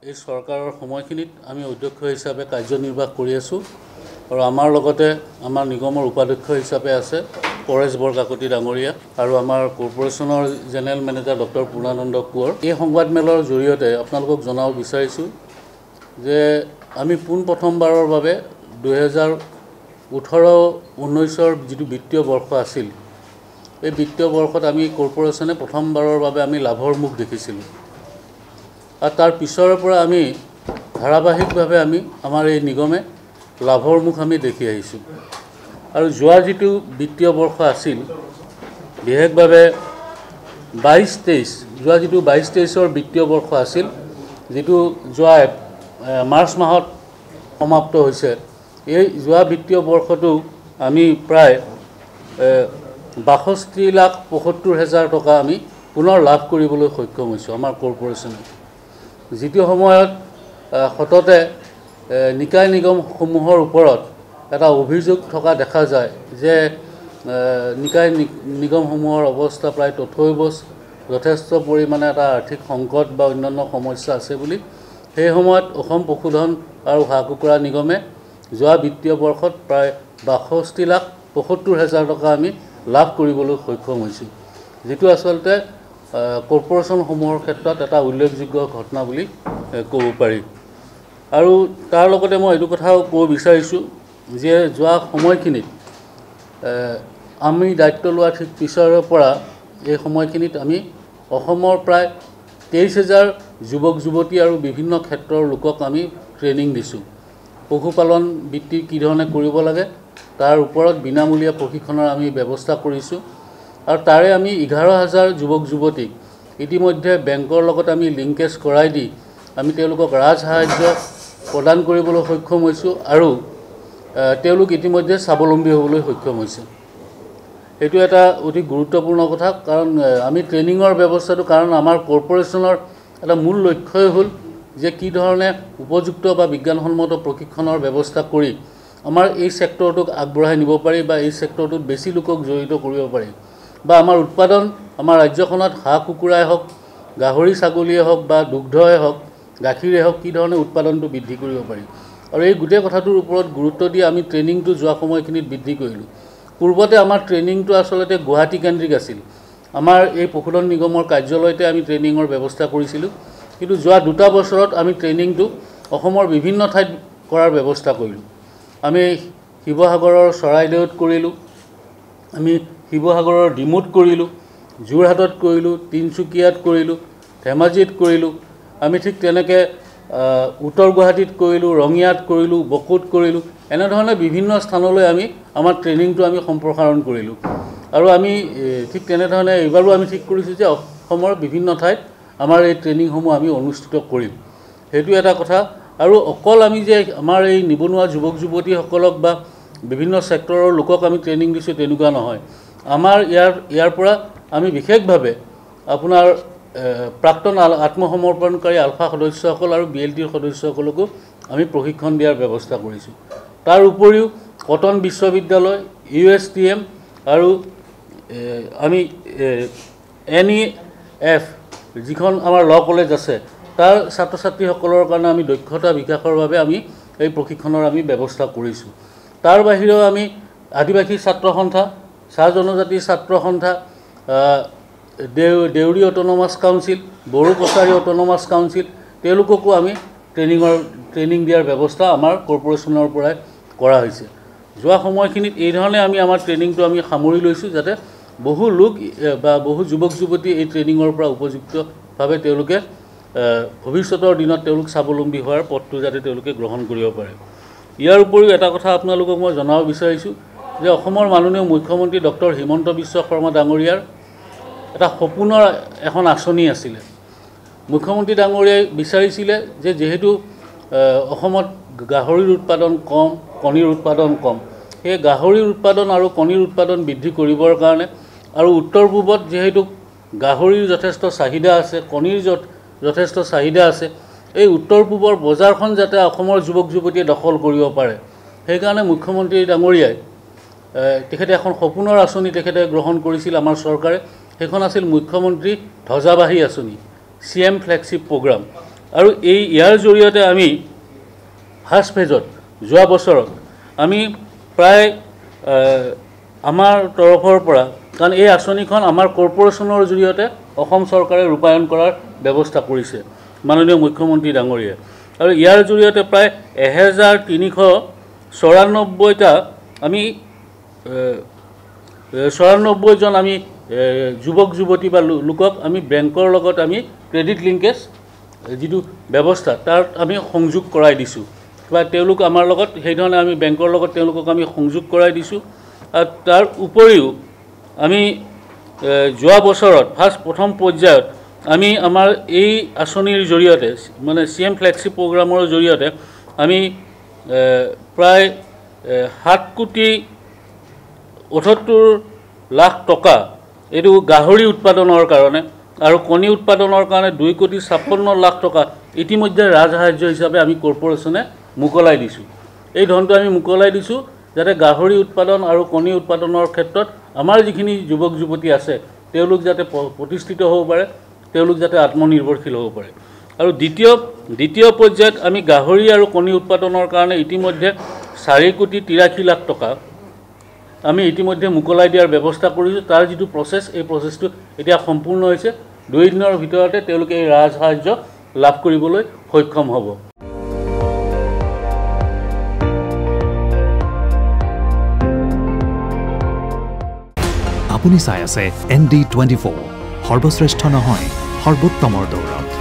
এই চৰকাৰৰ সময়খিনিত আমি অধ্যক্ষ হিচাপে কাৰ্যনিৰ্বাহ কৰি আছোঁ আৰু আমাৰ লগতে আমাৰ নিগমৰ উপাধ্যক্ষ হিচাপে আছে পৰেশ বৰকাকতি ডাঙৰীয়া আৰু আমাৰ কৰ্পোৰেচনৰ general manager doctor Purnananda Konwar. এই সংবাদমেলৰ জৰিয়তে আপোনালোকক জনাব বিচাৰিছোঁ যে আমি পোনপ্ৰথমবাৰৰ বাবে 2018-19ৰ যিটো বিত্তীয় বৰ্ষ আছিল, এই বিত্তীয় বৰ্ষত আমি কৰ্পোৰেচনে প্ৰথমবাৰৰ বাবে আমি লাভৰ মুখ দেখিছিলোঁ আৰু তাৰ পিছৰ পৰা আমি ধাৰাবাহিকভাৱে আমাৰ এই নিগমে লাভৰ মুখ আমি দেখি আহিছোঁ। আৰু যোৱা যিটো বিত্তীয় বৰ্ষ আছিল, বিশেষভাৱে 22-23 যোৱা যিটো 22-23ৰ বিত্তীয় বৰ্ষ আছিল, যিটো যোৱা মাৰ্চ মাহত সমাপ্ত হৈছে, এই যোৱা বিত্তীয় বৰ্ষটো আমি প্ৰায় 62,75,000 টকা আমি পুনৰ লাভ কৰিবলৈ সক্ষম হৈছোঁ আমাৰ কৰ্পোৰেচনে। যিটো সময়ত সততে নিকায় নিগমসমূহৰ ওপৰত এটা অভিযোগ থকা দেখা যায় যে নিকায় নিগমসমূহৰ অৱস্থা প্ৰায় তথৈবচ, যথেষ্ট পৰিমাণে এটা আৰ্থিক সংকট বা অন্যান্য সমস্যা আছে বুলি, সেই সময়ত অসম পশুধন আৰু হাঁহ কুকুৰা নিগমে যোৱা বিত্তীয় বৰ্ষত প্ৰায় 62,75,000 টকা আমি লাভ কৰিবলৈ সক্ষম হৈছোঁ, যিটো আচলতে কৰ্পোৰেচনসমূহৰ ক্ষেত্ৰত এটা উল্লেখযোগ্য ঘটনা বুলি ক'ব পাৰি। আৰু তাৰ লগতে মই এইটো কথাও ক'ব বিচাৰিছোঁ যে যোৱা সময়খিনিত আমি দায়িত্ব লোৱা ঠিক পিছৰে পৰা এই সময়খিনিত আমি অসমৰ প্ৰায় 23,000 যুৱক যুৱতী আৰু বিভিন্ন ক্ষেত্ৰৰ লোকক আমি ট্ৰেইনিং দিছোঁ। পশুপালন বৃত্তি কি ধৰণে কৰিব লাগে তাৰ ওপৰত বিনামূলীয়া প্ৰশিক্ষণৰ আমি ব্যৱস্থা কৰিছোঁ আৰু তাৰে আমি 11,000 যুৱক যুৱতীক ইতিমধ্যে বেংকৰ লগত আমি লিংকেজ কৰাই দি আমি তেওঁলোকক ৰাজসাহায্য প্ৰদান কৰিবলৈ সক্ষম হৈছোঁ আৰু তেওঁলোক ইতিমধ্যে স্বাৱলম্বী হ'বলৈ সক্ষম হৈছে। এইটো এটা অতি গুৰুত্বপূৰ্ণ কথা, কাৰণ আমি ট্ৰেইনিঙৰ ব্যৱস্থাটো, কাৰণ আমাৰ কৰ্পোৰেচনৰ এটা মূল লক্ষ্যই হ'ল যে কি ধৰণে উপযুক্ত বা বিজ্ঞানসন্মত প্ৰশিক্ষণৰ ব্যৱস্থা কৰি আমাৰ এই ছেক্টৰটোক আগবঢ়াই নিব পাৰি বা এই ছেক্টৰটোত বেছি লোকক জড়িত কৰিব পাৰি, বা আমাৰ উৎপাদন আমাৰ ৰাজ্যখনত হাঁহ কুকুৰাই হওক, গাহৰি ছাগলীয়ে হওক বা দুগ্ধই হওক, গাখীৰে হওক, কি ধৰণে উৎপাদনটো বৃদ্ধি কৰিব পাৰি। আৰু এই গোটেই কথাটোৰ ওপৰত গুৰুত্ব দি আমি ট্ৰেইনিংটো যোৱা সময়খিনিত বৃদ্ধি কৰিলোঁ। পূৰ্বতে আমাৰ ট্ৰেইনিংটো আচলতে গুৱাহাটী কেন্দ্ৰিক আছিল। আমাৰ এই পশুধন নিগমৰ কাৰ্যালয়তে আমি ট্ৰেইনিঙৰ ব্যৱস্থা কৰিছিলোঁ, কিন্তু যোৱা 2 বছৰত আমি ট্ৰেইনিংটো অসমৰ বিভিন্ন ঠাইত কৰাৰ ব্যৱস্থা কৰিলোঁ। আমি শিৱসাগৰৰ চৰাইদেউত কৰিলোঁ, আমি শিৱসাগৰৰ ডিমুত কৰিলোঁ, যোৰহাটত কৰিলোঁ, তিনিচুকীয়াত কৰিলোঁ, ধেমাজিত কৰিলোঁ, আমি ঠিক তেনেকৈ উত্তৰ গুৱাহাটীত কৰিলোঁ, ৰঙিয়াত কৰিলোঁ, বকোত কৰিলোঁ, এনেধৰণে বিভিন্ন স্থানলৈ আমি আমাৰ ট্ৰেইনিংটো আমি সম্প্ৰসাৰণ কৰিলোঁ। আৰু আমি ঠিক তেনেধৰণে এইবাৰো আমি ঠিক কৰিছোঁ যে অসমৰ বিভিন্ন ঠাইত আমাৰ এই ট্ৰেইনিংসমূহ আমি অনুষ্ঠিত কৰিম, সেইটো এটা কথা। আৰু অকল আমি যে আমাৰ এই নিবনুৱা যুৱক যুৱতীসকলক বা বিভিন্ন ছেক্টৰৰ লোকক আমি ট্ৰেইনিং দিছোঁ তেনেকুৱা নহয়। আমাৰ ইয়াৰ পৰা আমি বিশেষভাৱে আপোনাৰ প্ৰাক্তন আত্মসমৰ্পণকাৰী আলফা সদস্যসকল আৰু BLTৰ সদস্যসকলকো আমি প্ৰশিক্ষণ দিয়াৰ ব্যৱস্থা কৰিছোঁ। তাৰ উপৰিও কটন বিশ্ববিদ্যালয়, USTM আৰু আমি NEF যিখন আমাৰ ল কলেজ আছে, তাৰ ছাত্ৰ ছাত্ৰীসকলৰ কাৰণে আমি দক্ষতা বিকাশৰ বাবে আমি এই প্ৰশিক্ষণৰ আমি ব্যৱস্থা কৰিছোঁ। তাৰ বাহিৰেও আমি আদিবাসী ছাত্ৰ সন্থা, চাহ জনজাতি ছাত্ৰ সন্থা, Deori autonomous council, Bodo Kachari autonomous council, তেওঁলোককো আমি ট্ৰেইনিং দিয়াৰ ব্যৱস্থা আমাৰ কৰ্পোৰেচনৰ পৰাই কৰা হৈছে। যোৱা সময়খিনিত এইধৰণে আমি আমাৰ ট্ৰেইনিংটো আমি সামৰি লৈছোঁ, যাতে বহু লোক বা বহু যুৱক যুৱতী এই ট্ৰেইনিঙৰ পৰা উপযুক্তভাৱে তেওঁলোকে ভৱিষ্যতৰ দিনত তেওঁলোক স্বাৱলম্বী হোৱাৰ পথটো যাতে তেওঁলোকে গ্ৰহণ কৰিব পাৰে। ইয়াৰ উপৰিও এটা কথা আপোনালোকক মই জনাব বিচাৰিছোঁ যে অসমৰ মাননীয় মুখ্যমন্ত্ৰী ডক্টৰ হিমন্ত বিশ্ব শৰ্মা ডাঙৰীয়াৰ এটা সপোনৰ এখন আঁচনি আছিলে। মুখ্যমন্ত্ৰী ডাঙৰীয়াই বিচাৰিছিলে যে যিহেতু অসমত গাহৰিৰ উৎপাদন কম, কণীৰ উৎপাদন কম, সেই গাহৰিৰ উৎপাদন আৰু কণীৰ উৎপাদন বৃদ্ধি কৰিবৰ কাৰণে আৰু উত্তৰ পূবত যিহেতু গাহৰিৰ যথেষ্ট চাহিদা আছে, কণীৰ যথেষ্ট চাহিদা আছে, এই উত্তৰ পূবৰ বজাৰখন যাতে অসমৰ যুৱক যুৱতীয়ে দখল কৰিব পাৰে, সেইকাৰণে মুখ্যমন্ত্ৰী ডাঙৰীয়াই তেখেতে এখন সপোনৰ আঁচনি তেখেতে গ্ৰহণ কৰিছিল আমাৰ চৰকাৰে। সেইখন আছিল মুখ্যমন্ত্ৰী ধ্বজাবাহী আঁচনি, CM ফ্লেগশ্বিপ প্ৰগ্ৰাম। আৰু ইয়াৰ জৰিয়তে আমি ফাৰ্ষ্ট ফেজত যোৱা বছৰত আমি প্ৰায় আমাৰ তৰফৰ পৰা, কাৰণ এই আঁচনিখন আমাৰ কৰ্পোৰেশ্যনৰ জৰিয়তে অসম চৰকাৰে ৰূপায়ণ কৰাৰ ব্যৱস্থা কৰিছে মাননীয় মুখ্যমন্ত্ৰী ডাঙৰীয়াই। আৰু ইয়াৰ জৰিয়তে প্ৰায় 1394টা আমি 94জন আমি যুৱক যুৱতী বা লোকক আমি বেংকৰ লগত আমি ক্ৰেডিট লিংকেজ যিটো ব্যৱস্থা তাত আমি সংযোগ কৰাই দিছোঁ, বা তেওঁলোক আমাৰ লগত সেইধৰণে আমি বেংকৰ লগত তেওঁলোকক আমি সংযোগ কৰাই দিছোঁ। আৰু তাৰ উপৰিও আমি যোৱা বছৰত প্ৰথম পৰ্যায়ত আমি আমাৰ এই আঁচনিৰ জৰিয়তে মানে CM ফ্লেক্সি প্ৰগ্ৰামৰ জৰিয়তে আমি প্ৰায় 7,78,00,000 টকা এইটো গাহৰি উৎপাদনৰ কাৰণে আৰু কণী উৎপাদনৰ কাৰণে 2,56,00,000 টকা ইতিমধ্যে ৰাজসাহায্য হিচাপে আমি কৰ্পোৰেশ্যনে মোকলাই দিছোঁ। এই ধনটো আমি মোকলাই দিছোঁ যাতে গাহৰি উৎপাদন আৰু কণী উৎপাদনৰ ক্ষেত্ৰত আমাৰ যিখিনি যুৱক যুৱতী আছে তেওঁলোক যাতে প্ৰতিষ্ঠিত হ'ব পাৰে, তেওঁলোক যাতে আত্মনিৰ্ভৰশীল হ'ব পাৰে। আৰু দ্বিতীয় পৰ্যায়ত আমি গাহৰি আৰু কণী উৎপাদনৰ কাৰণে ইতিমধ্যে 4,83,00,000 টকা আমি ইতিমধ্যে মোকলাই দিয়াৰ ব্যৱস্থা কৰিছোঁ। তাৰ যিটো প্ৰচেছ, এই প্ৰচেছটো এতিয়া সম্পূৰ্ণ হৈছে। 2 দিনৰ ভিতৰতে তেওঁলোকে এই ৰাজসাহায্য লাভ কৰিবলৈ সক্ষম হ'ব। আপুনি চাই আছে ND24, সৰ্বশ্ৰেষ্ঠ নহয় সৰ্বোত্তমৰ দৌৰ।